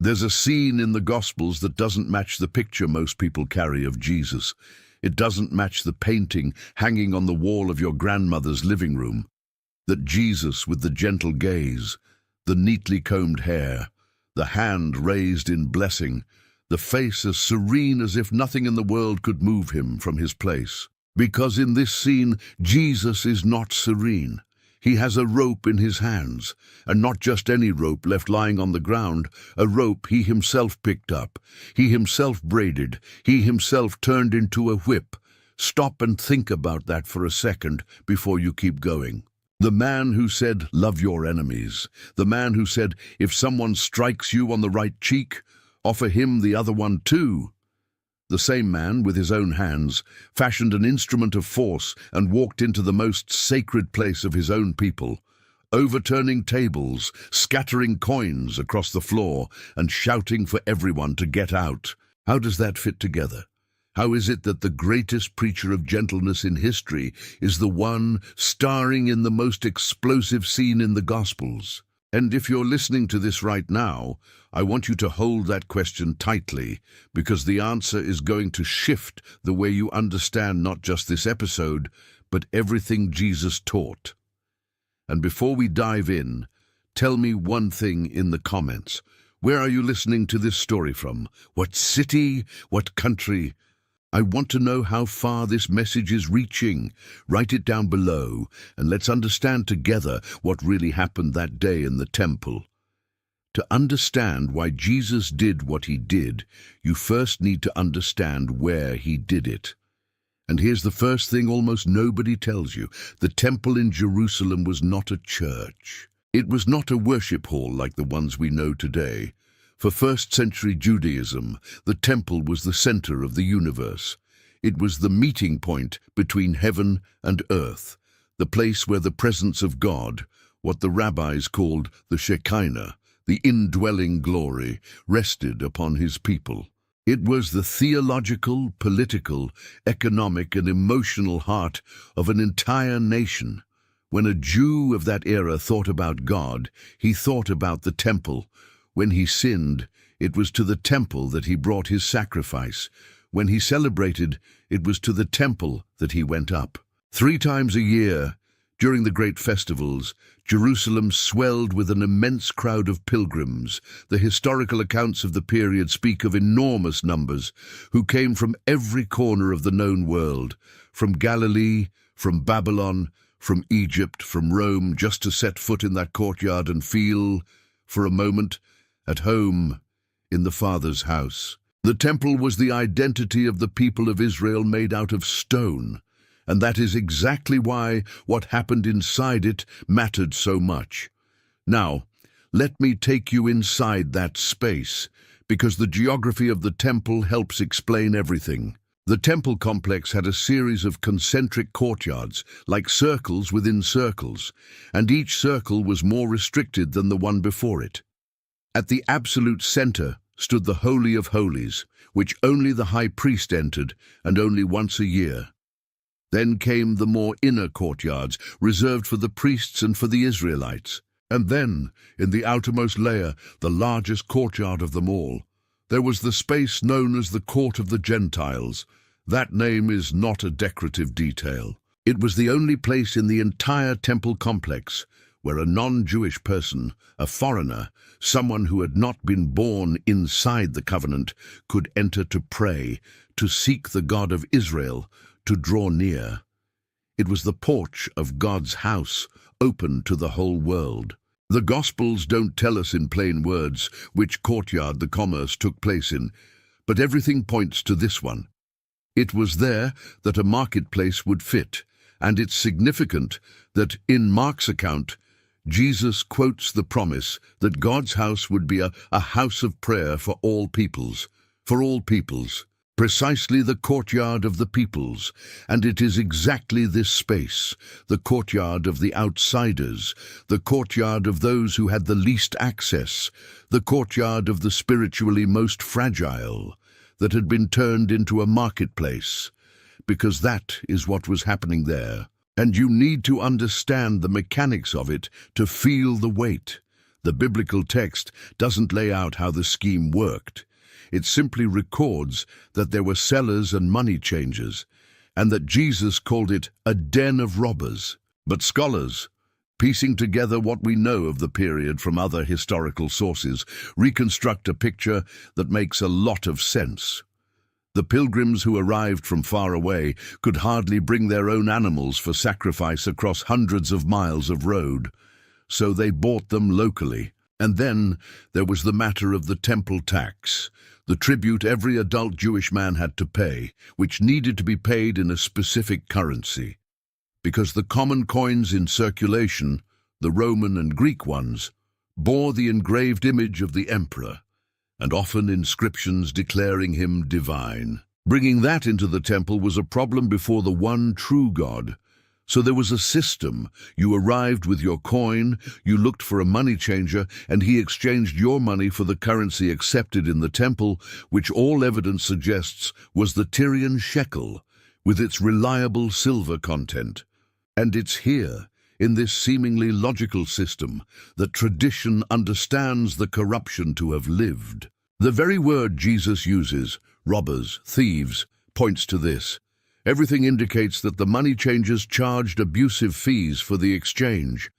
There's a scene in the Gospels that doesn't match the picture most people carry of Jesus. It doesn't match the painting hanging on the wall of your grandmother's living room. That Jesus with the gentle gaze, the neatly combed hair, the hand raised in blessing, the face as serene as if nothing in the world could move him from his place. Because in this scene, Jesus is not serene. He has a rope in his hands, and not just any rope left lying on the ground, a rope he himself picked up, he himself braided, he himself turned into a whip. Stop and think about that for a second before you keep going. The man who said, "Love your enemies," the man who said, "If someone strikes you on the right cheek, offer him the other one too." The same man, with his own hands, fashioned an instrument of force and walked into the most sacred place of his own people, overturning tables, scattering coins across the floor, and shouting for everyone to get out. How does that fit together? How is it that the greatest preacher of gentleness in history is the one starring in the most explosive scene in the Gospels? And if you're listening to this right now, I want you to hold that question tightly, because the answer is going to shift the way you understand not just this episode, but everything Jesus taught. And before we dive in, tell me one thing in the comments. Where are you listening to this story from? What city? What country? I want to know how far this message is reaching. Write it down below, and let's understand together what really happened that day in the temple. To understand why Jesus did what he did, you first need to understand where he did it. And here's the first thing almost nobody tells you. The temple in Jerusalem was not a church. It was not a worship hall like the ones we know today. For first-century Judaism, the temple was the center of the universe. It was the meeting point between heaven and earth, the place where the presence of God, what the rabbis called the Shekinah, the indwelling glory, rested upon his people. It was the theological, political, economic, and emotional heart of an entire nation. When a Jew of that era thought about God, he thought about the temple. When he sinned, it was to the temple that he brought his sacrifice. When he celebrated, it was to the temple that he went up. 3 times a year, during the great festivals, Jerusalem swelled with an immense crowd of pilgrims. The historical accounts of the period speak of enormous numbers who came from every corner of the known world, from Galilee, from Babylon, from Egypt, from Rome, just to set foot in that courtyard and feel, for a moment, at home in the Father's house. The temple was the identity of the people of Israel made out of stone, and that is exactly why what happened inside it mattered so much. Now, let me take you inside that space, because the geography of the temple helps explain everything. The temple complex had a series of concentric courtyards, like circles within circles, and each circle was more restricted than the one before it. At the absolute center stood the Holy of Holies, which only the high priest entered, and only once a year. Then came the more inner courtyards, reserved for the priests and for the Israelites. And then, in the outermost layer, the largest courtyard of them all, there was the space known as the Court of the Gentiles. That name is not a decorative detail. It was the only place in the entire temple complex where a non-Jewish person, a foreigner, someone who had not been born inside the covenant, could enter to pray, to seek the God of Israel, to draw near. It was the porch of God's house, open to the whole world. The Gospels don't tell us in plain words which courtyard the commerce took place in, but everything points to this one. It was there that a marketplace would fit, and it's significant that in Mark's account, Jesus quotes the promise that God's house would be a house of prayer for all peoples, precisely the courtyard of the peoples, and it is exactly this space, the courtyard of the outsiders, the courtyard of those who had the least access, the courtyard of the spiritually most fragile, that had been turned into a marketplace, because that is what was happening there. And you need to understand the mechanics of it to feel the weight. The biblical text doesn't lay out how the scheme worked. It simply records that there were sellers and money changers, and that Jesus called it a den of robbers. But scholars, piecing together what we know of the period from other historical sources, reconstruct a picture that makes a lot of sense. The pilgrims who arrived from far away could hardly bring their own animals for sacrifice across hundreds of miles of road, so they bought them locally. And then there was the matter of the temple tax, the tribute every adult Jewish man had to pay, which needed to be paid in a specific currency. Because the common coins in circulation, the Roman and Greek ones, bore the engraved image of the emperor, and often inscriptions declaring him divine. Bringing that into the temple was a problem before the one true God. So there was a system. You arrived with your coin, you looked for a money changer, and he exchanged your money for the currency accepted in the temple, which all evidence suggests was the Tyrian shekel, with its reliable silver content. And it's here, in this seemingly logical system, that tradition understands the corruption to have lived. The very word Jesus uses, robbers, thieves, points to this. Everything indicates that the money changers charged abusive fees for the exchange,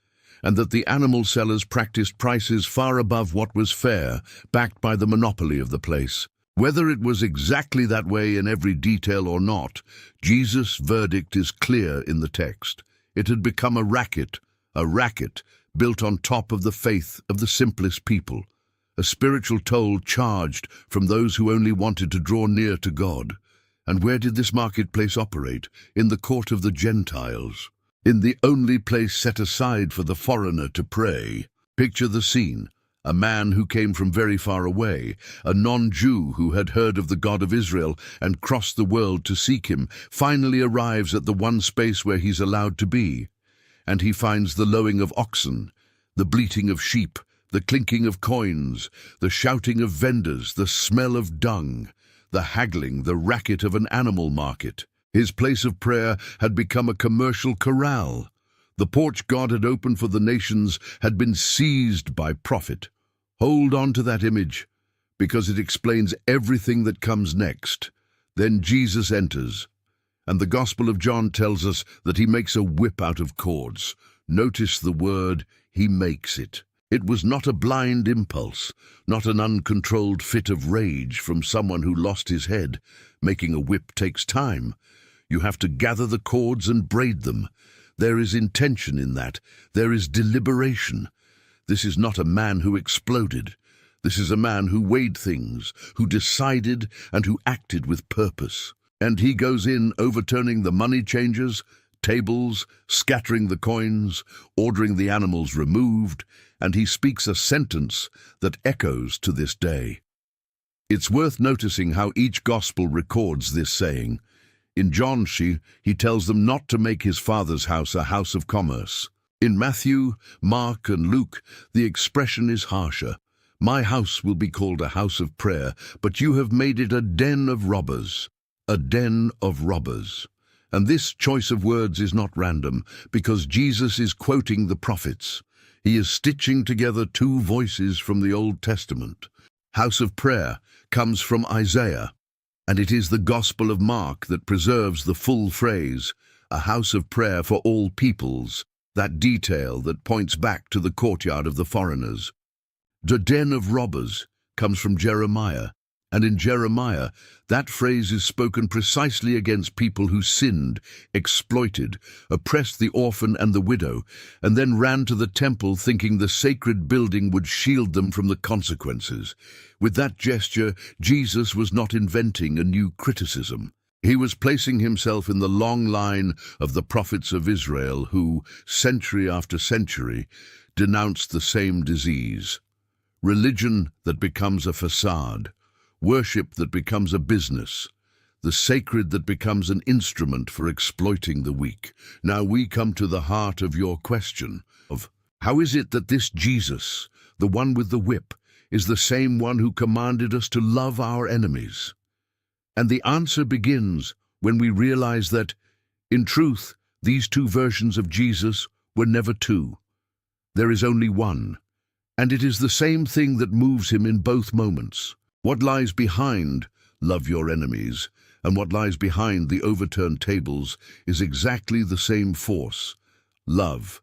and that the animal sellers practiced prices far above what was fair, backed by the monopoly of the place. Whether it was exactly that way in every detail or not, Jesus' verdict is clear in the text. It had become a racket built on top of the faith of the simplest people, a spiritual toll charged from those who only wanted to draw near to God. And where did this marketplace operate? In the court of the Gentiles, in the only place set aside for the foreigner to pray. Picture the scene. A man who came from very far away, a non-Jew who had heard of the God of Israel and crossed the world to seek him, finally arrives at the one space where he's allowed to be. And he finds the lowing of oxen, the bleating of sheep, the clinking of coins, the shouting of vendors, the smell of dung, the haggling, the racket of an animal market. His place of prayer had become a commercial corral. The porch God had opened for the nations had been seized by profit. Hold on to that image, because it explains everything that comes next. Then Jesus enters, and the Gospel of John tells us that he makes a whip out of cords. Notice the word, he makes it. It was not a blind impulse, not an uncontrolled fit of rage from someone who lost his head. Making a whip takes time. You have to gather the cords and braid them. There is intention in that. There is deliberation. This is not a man who exploded. This is a man who weighed things, who decided and who acted with purpose. And he goes in overturning the money changers, tables, scattering the coins, ordering the animals removed, and he speaks a sentence that echoes to this day. It's worth noticing how each gospel records this saying. In John, he tells them not to make his Father's house a house of commerce. In Matthew, Mark, and Luke, the expression is harsher. My house will be called a house of prayer, but you have made it a den of robbers. A den of robbers. And this choice of words is not random, because Jesus is quoting the prophets. He is stitching together two voices from the Old Testament. House of prayer comes from Isaiah, and it is the Gospel of Mark that preserves the full phrase, a house of prayer for all peoples, that detail that points back to the courtyard of the foreigners. The den of robbers comes from Jeremiah, and in Jeremiah, that phrase is spoken precisely against people who sinned, exploited, oppressed the orphan and the widow, and then ran to the temple thinking the sacred building would shield them from the consequences. With that gesture, Jesus was not inventing a new criticism. He was placing himself in the long line of the prophets of Israel who, century after century, denounced the same disease. Religion that becomes a facade, worship that becomes a business, the sacred that becomes an instrument for exploiting the weak. Now we come to the heart of your question of, how is it that this Jesus, the one with the whip, is the same one who commanded us to love our enemies? And the answer begins when we realize that, in truth, these two versions of Jesus were never two. There is only one, And it is the same thing that moves him in both moments. What lies behind "love your enemies" and what lies behind the overturned tables is exactly the same force: love.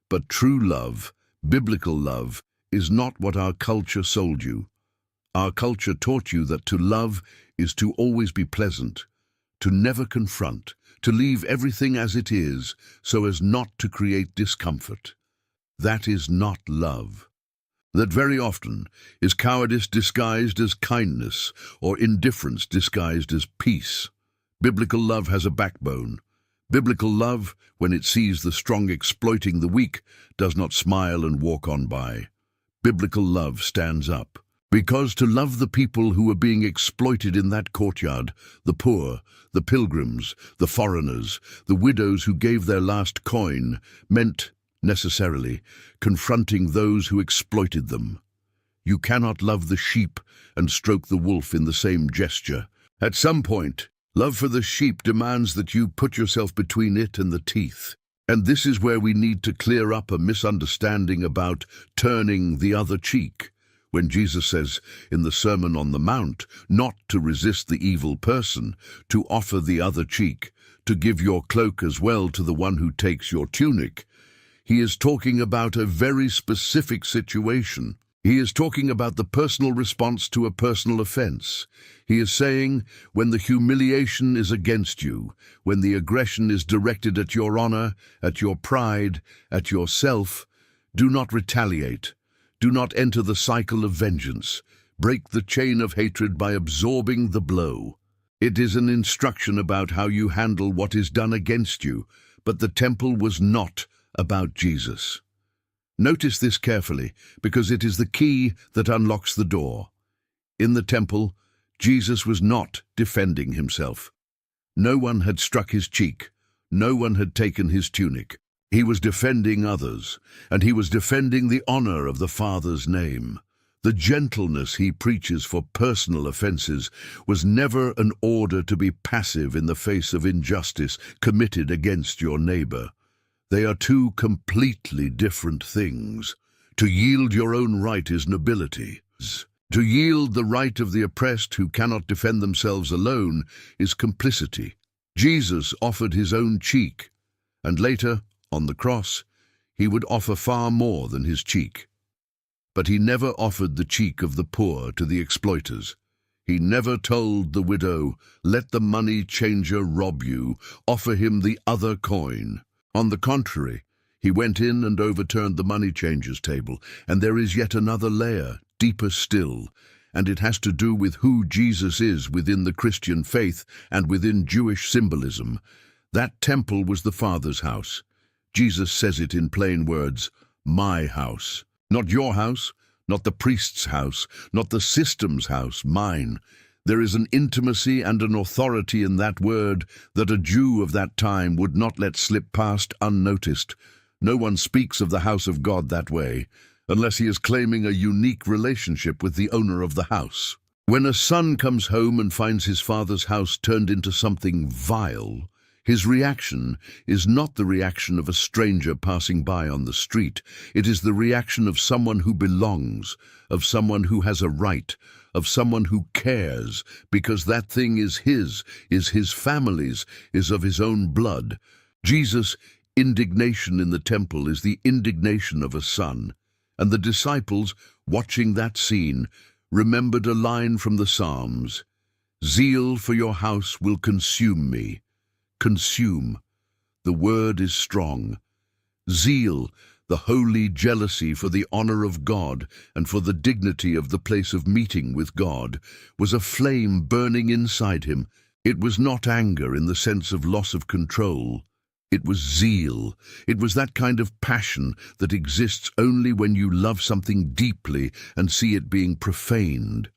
But true love, biblical love, is not what our culture sold you. Our culture taught you that to love is to always be pleasant, to never confront, to leave everything as it is so as not to create discomfort. That is not love. That very often is cowardice disguised as kindness or indifference disguised as peace. Biblical love has a backbone. Biblical love, when it sees the strong exploiting the weak, does not smile and walk on by. Biblical love stands up. Because to love the people who were being exploited in that courtyard, the poor, the pilgrims, the foreigners, the widows who gave their last coin, meant, necessarily, confronting those who exploited them. You cannot love the sheep and stroke the wolf in the same gesture. At some point, love for the sheep demands that you put yourself between it and the teeth. And this is where we need to clear up a misunderstanding about turning the other cheek. When Jesus says in the Sermon on the Mount not to resist the evil person, to offer the other cheek, to give your cloak as well to the one who takes your tunic, he is talking about a very specific situation. He is talking about the personal response to a personal offense. He is saying, when the humiliation is against you, when the aggression is directed at your honor, at your pride, at yourself, do not retaliate. Do not enter the cycle of vengeance. Break the chain of hatred by absorbing the blow. It is an instruction about how you handle what is done against you, but the temple was not about Jesus. Notice this carefully, because it is the key that unlocks the door. In the temple, Jesus was not defending himself. No one had struck his cheek. No one had taken his tunic. He was defending others, and he was defending the honor of the Father's name. The gentleness he preaches for personal offenses was never an order to be passive in the face of injustice committed against your neighbor. They are two completely different things. To yield your own right is nobility. To yield the right of the oppressed who cannot defend themselves alone is complicity. Jesus offered his own cheek, and later, on the cross, he would offer far more than his cheek. But he never offered the cheek of the poor to the exploiters. He never told the widow, "Let the money changer rob you, offer him the other coin." On the contrary, he went in and overturned the money changer's table, and there is yet another layer, deeper still, and it has to do with who Jesus is within the Christian faith and within Jewish symbolism. That temple was the Father's house. Jesus says it in plain words, "My house." Not your house, not the priest's house, not the system's house, mine. There is an intimacy and an authority in that word that a Jew of that time would not let slip past unnoticed. No one speaks of the house of God that way, unless he is claiming a unique relationship with the owner of the house. When a son comes home and finds his father's house turned into something vile, his reaction is not the reaction of a stranger passing by on the street. It is the reaction of someone who belongs, of someone who has a right, of someone who cares, because that thing is his family's, is of his own blood. Jesus' indignation in the temple is the indignation of a son. And the disciples, watching that scene, remembered a line from the Psalms, "Zeal for your house will consume me." Consume. The word is strong. Zeal, the holy jealousy for the honor of God and for the dignity of the place of meeting with God, was a flame burning inside him. It was not anger in the sense of loss of control. It was zeal. It was that kind of passion that exists only when you love something deeply and see it being profaned.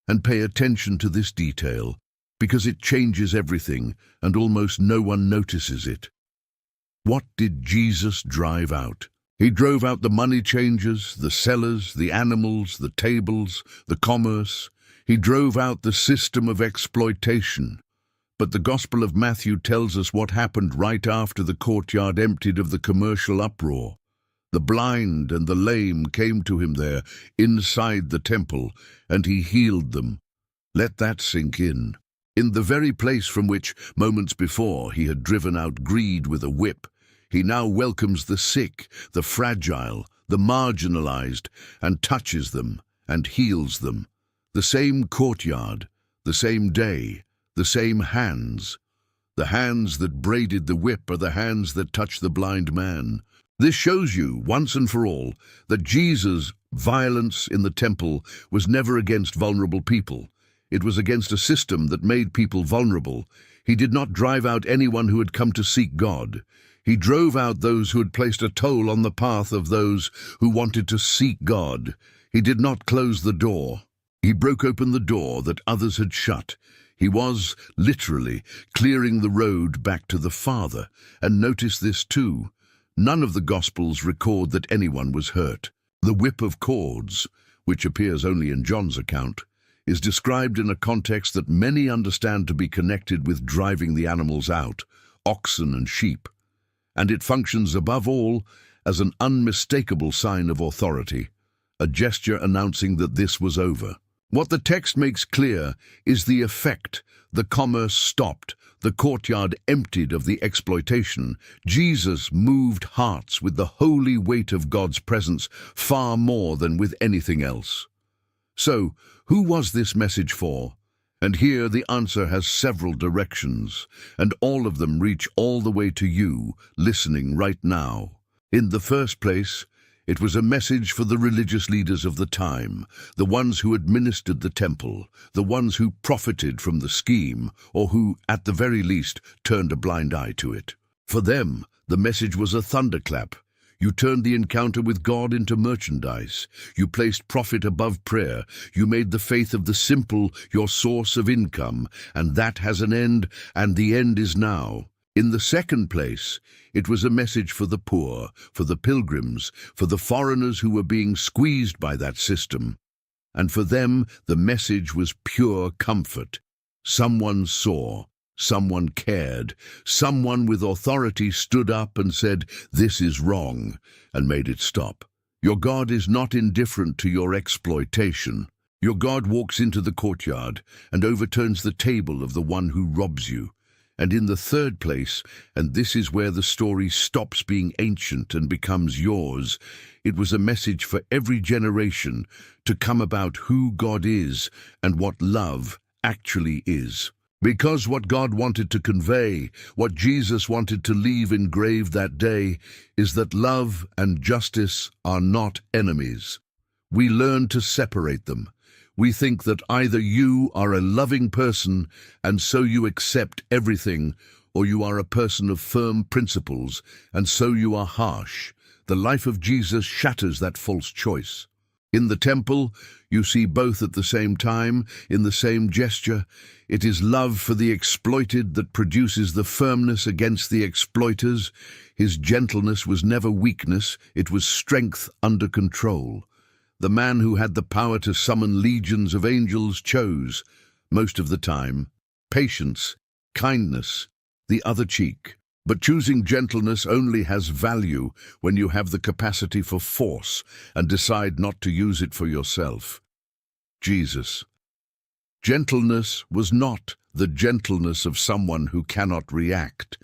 And pay attention to this detail, because it changes everything and almost no one notices it. What did Jesus drive out? He drove out the money changers, the sellers, the animals, the tables, the commerce. He drove out the system of exploitation. But the Gospel of Matthew tells us what happened right after the courtyard emptied of the commercial uproar. The blind and the lame came to him there, inside the temple, and he healed them. Let that sink in. In the very place from which, moments before, he had driven out greed with a whip, he now welcomes the sick, the fragile, the marginalized, and touches them and heals them. The same courtyard, the same day, the same hands. The hands that braided the whip are the hands that touch the blind man. This shows you, once and for all, that Jesus' violence in the temple was never against vulnerable people. It was against a system that made people vulnerable. He did not drive out anyone who had come to seek God. He drove out those who had placed a toll on the path of those who wanted to seek God. He did not close the door. He broke open the door that others had shut. He was, literally, clearing the road back to the Father. And notice this too. None of the Gospels record that anyone was hurt. The whip of cords, which appears only in John's account, is described in a context that many understand to be connected with driving the animals out, oxen and sheep. And it functions above all as an unmistakable sign of authority, a gesture announcing that this was over. What the text makes clear is the effect. The commerce stopped, the courtyard emptied of the exploitation. Jesus moved hearts with the holy weight of God's presence far more than with anything else. So, who was this message for? And here the answer has several directions, and all of them reach all the way to you, listening right now. In the first place, it was a message for the religious leaders of the time, the ones who administered the temple, the ones who profited from the scheme, or who, at the very least, turned a blind eye to it. For them, the message was a thunderclap. You turned the encounter with God into merchandise. You placed profit above prayer. You made the faith of the simple your source of income, and that has an end, and the end is now. In the second place, it was a message for the poor, for the pilgrims, for the foreigners who were being squeezed by that system. And for them, the message was pure comfort. Someone saw. Someone cared. Someone with authority stood up and said, "This is wrong," and made it stop. Your God is not indifferent to your exploitation. Your God walks into the courtyard and overturns the table of the one who robs you. And in the third place, and this is where the story stops being ancient and becomes yours, it was a message for every generation to come about who God is and what love actually is. Because what God wanted to convey, what Jesus wanted to leave engraved that day, is that love and justice are not enemies. We learn to separate them. We think that either you are a loving person and so you accept everything, or you are a person of firm principles and so you are harsh. The life of Jesus shatters that false choice. In the temple, you see both at the same time, in the same gesture. It is love for the exploited that produces the firmness against the exploiters. His gentleness was never weakness, it was strength under control. The man who had the power to summon legions of angels chose, most of the time, patience, kindness, the other cheek. But choosing gentleness only has value when you have the capacity for force and decide not to use it for yourself. Jesus. Gentleness was not the gentleness of someone who cannot react.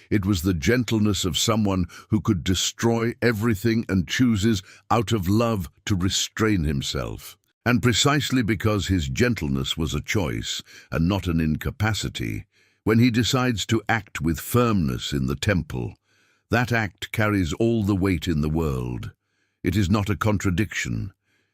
It was the gentleness of someone who could destroy everything and chooses, out of love, to restrain himself. And precisely because his gentleness was a choice and not an incapacity, when he decides to act with firmness in the temple, that act carries all the weight in the world. It is not a contradiction.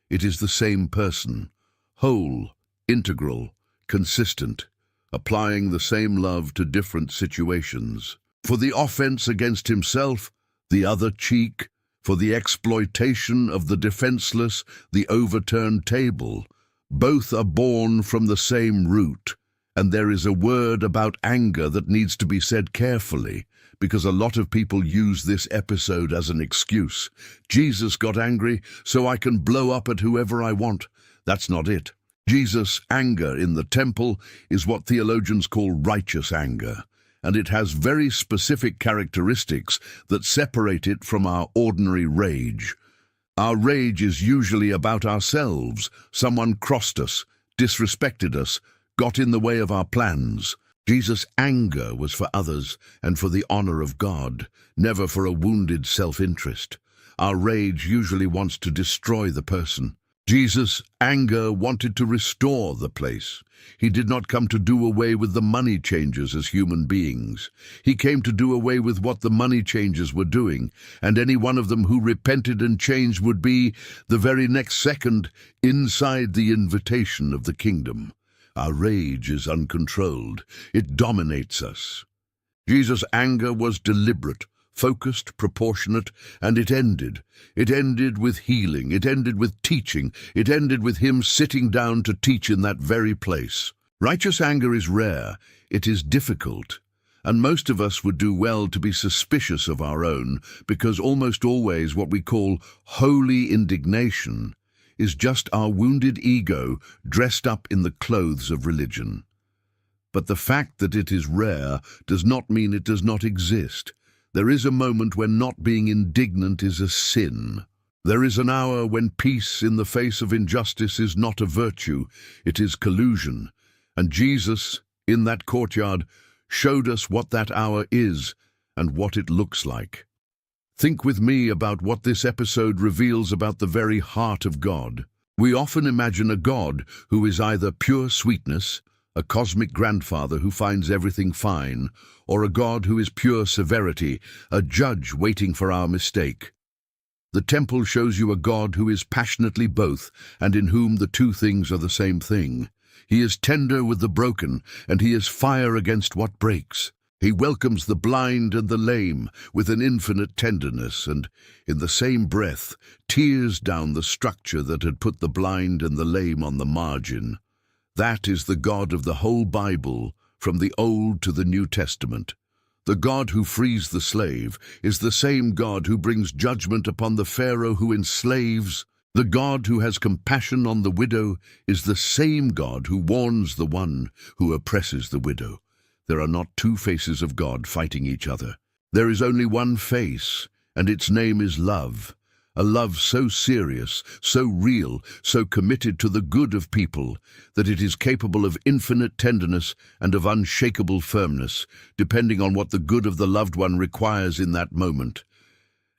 It is the same person, whole, integral, consistent, applying the same love to different situations. For the offense against himself, the other cheek; for the exploitation of the defenseless, the overturned table. Both are born from the same root. And there is a word about anger that needs to be said carefully, because a lot of people use this episode as an excuse. Jesus got angry, so I can blow up at whoever I want. That's not it. Jesus' anger in the temple is what theologians call righteous anger. and it has very specific characteristics that separate it from our ordinary rage. Our rage is usually about ourselves. Someone crossed us, disrespected us, got in the way of our plans. Jesus' anger was for others and for the honor of God, never for a wounded self-interest. Our rage usually wants to destroy the person. Jesus' anger wanted to restore the place. He did not come to do away with the money changers as human beings. He came to do away with what the money changers were doing, and any one of them who repented and changed would be, the very next second, inside the invitation of the kingdom. Our rage is uncontrolled. It dominates us. Jesus' anger was deliberate, focused, proportionate, and it ended. It ended with healing. It ended with teaching. It ended with him sitting down to teach in that very place. Righteous anger is rare. It is difficult. And most of us would do well to be suspicious of our own, because almost always what we call holy indignation is just our wounded ego dressed up in the clothes of religion. But the fact that it is rare does not mean it does not exist. There is a moment when not being indignant is a sin. There is an hour when peace in the face of injustice is not a virtue, it is collusion. And Jesus, in that courtyard, showed us what that hour is and what it looks like. Think with me about what this episode reveals about the very heart of God. We often imagine a God who is either pure sweetness, a cosmic grandfather who finds everything fine, or a God who is pure severity, a judge waiting for our mistake. The temple shows you a God who is passionately both, and in whom the two things are the same thing. He is tender with the broken, and he is fire against what breaks. He welcomes the blind and the lame with an infinite tenderness, and, in the same breath, tears down the structure that had put the blind and the lame on the margin. That is the God of the whole Bible, from the Old to the New Testament. The God who frees the slave is the same God who brings judgment upon the Pharaoh who enslaves. The God who has compassion on the widow is the same God who warns the one who oppresses the widow. There are not two faces of God fighting each other. There is only one face, and its name is love. A love so serious, so real, so committed to the good of people, that it is capable of infinite tenderness and of unshakable firmness, depending on what the good of the loved one requires in that moment.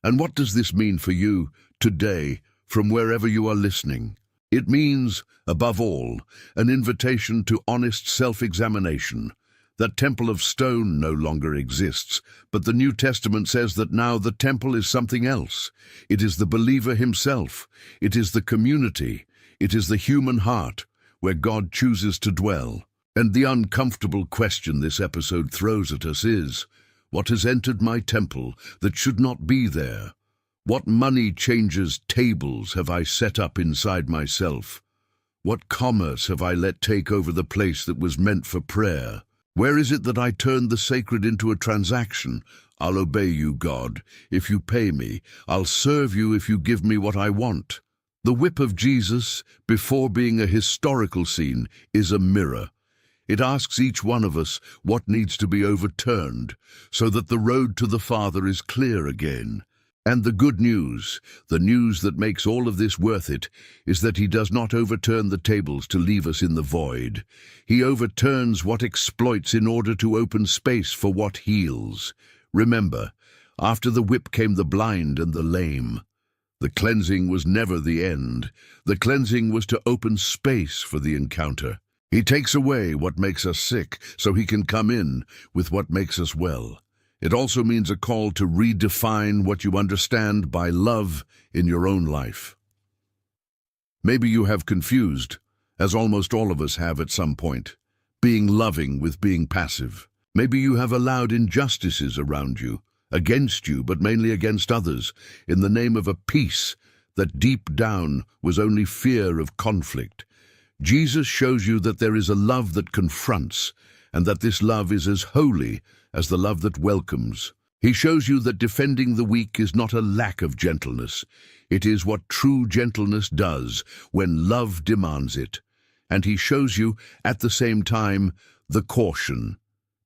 And what does this mean for you, today, from wherever you are listening? It means, above all, an invitation to honest self-examination. That temple of stone no longer exists, but the New Testament says that now the temple is something else. It is the believer himself. It is the community. It is the human heart, where God chooses to dwell. And the uncomfortable question this episode throws at us is, what has entered my temple that should not be there? What money changers' tables have I set up inside myself? What commerce have I let take over the place that was meant for prayer? Where is it that I turned the sacred into a transaction? I'll obey you, God, if you pay me. I'll serve you if you give me what I want. The whip of Jesus, before being a historical scene, is a mirror. It asks each one of us what needs to be overturned, so that the road to the Father is clear again. And the good news, the news that makes all of this worth it, is that he does not overturn the tables to leave us in the void. He overturns what exploits in order to open space for what heals. Remember, after the whip came the blind and the lame. The cleansing was never the end. The cleansing was to open space for the encounter. He takes away what makes us sick, so he can come in with what makes us well. It also means a call to redefine what you understand by love in your own life. Maybe you have confused, as almost all of us have at some point, being loving with being passive. Maybe you have allowed injustices around you, against you, but mainly against others, in the name of a peace that deep down was only fear of conflict. Jesus shows you that there is a love that confronts, and that this love is as holy as the love that welcomes. He shows you that defending the weak is not a lack of gentleness. It is what true gentleness does when love demands it. And he shows you, at the same time, the caution,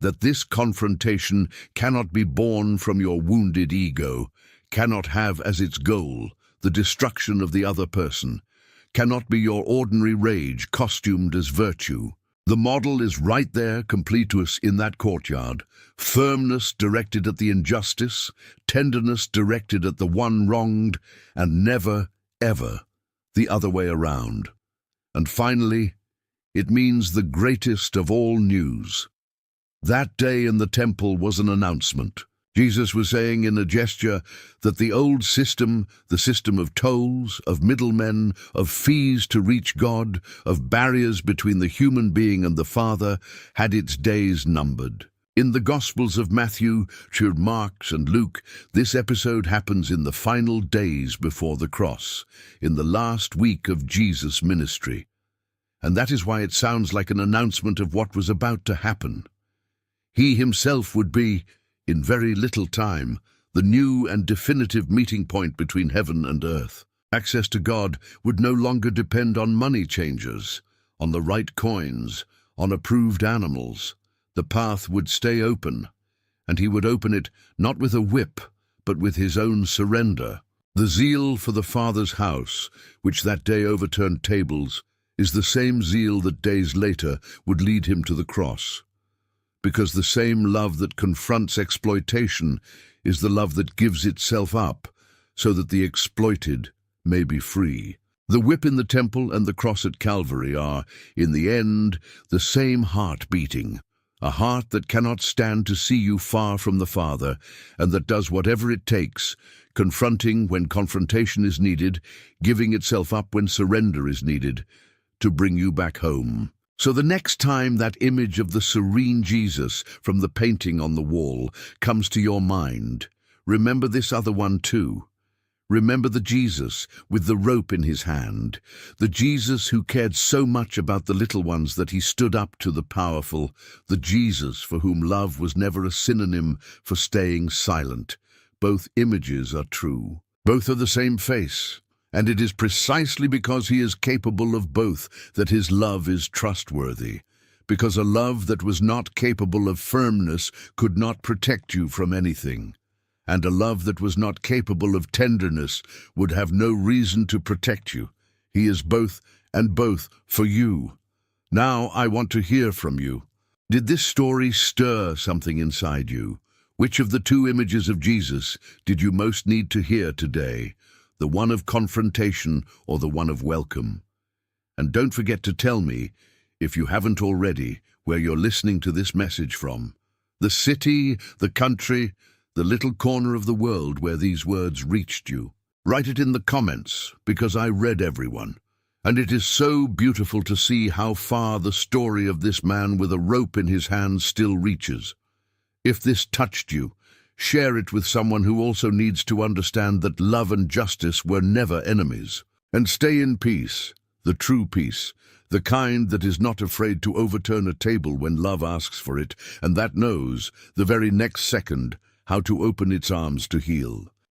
that this confrontation cannot be born from your wounded ego, cannot have as its goal the destruction of the other person, cannot be your ordinary rage costumed as virtue. The model is right there, complete to us in that courtyard. Firmness directed at the injustice, tenderness directed at the one wronged, and never, ever, the other way around. And finally, it means the greatest of all news. That day in the temple was an announcement. Jesus was saying in a gesture that the old system, the system of tolls, of middlemen, of fees to reach God, of barriers between the human being and the Father, had its days numbered. In the Gospels of Matthew, Mark, and Luke, this episode happens in the final days before the cross, in the last week of Jesus' ministry. And that is why it sounds like an announcement of what was about to happen. He himself would be, in very little time, the new and definitive meeting point between heaven and earth. Access to God would no longer depend on money changers, on the right coins, on approved animals. The path would stay open, and he would open it not with a whip, but with his own surrender. The zeal for the Father's house, which that day overturned tables, is the same zeal that days later would lead him to the cross. Because the same love that confronts exploitation is the love that gives itself up so that the exploited may be free. The whip in the temple and the cross at Calvary are, in the end, the same heart beating, a heart that cannot stand to see you far from the Father and that does whatever it takes, confronting when confrontation is needed, giving itself up when surrender is needed, to bring you back home. So the next time that image of the serene Jesus from the painting on the wall comes to your mind, remember this other one too. Remember the Jesus with the rope in his hand, the Jesus who cared so much about the little ones that he stood up to the powerful, the Jesus for whom love was never a synonym for staying silent. Both images are true. Both are the same face. And it is precisely because he is capable of both that his love is trustworthy, because a love that was not capable of firmness could not protect you from anything, and a love that was not capable of tenderness would have no reason to protect you. He is both and both for you. Now I want to hear from you. Did this story stir something inside you? Which of the two images of Jesus did you most need to hear today? The one of confrontation or the one of welcome? And don't forget to tell me, if you haven't already, where you're listening to this message from. The city, the country, the little corner of the world where these words reached you. Write it in the comments, because I read everyone. And it is so beautiful to see how far the story of this man with a rope in his hand still reaches. If this touched you, share it with someone who also needs to understand that love and justice were never enemies. And stay in peace, the true peace, the kind that is not afraid to overturn a table when love asks for it, and that knows, the very next second, how to open its arms to heal.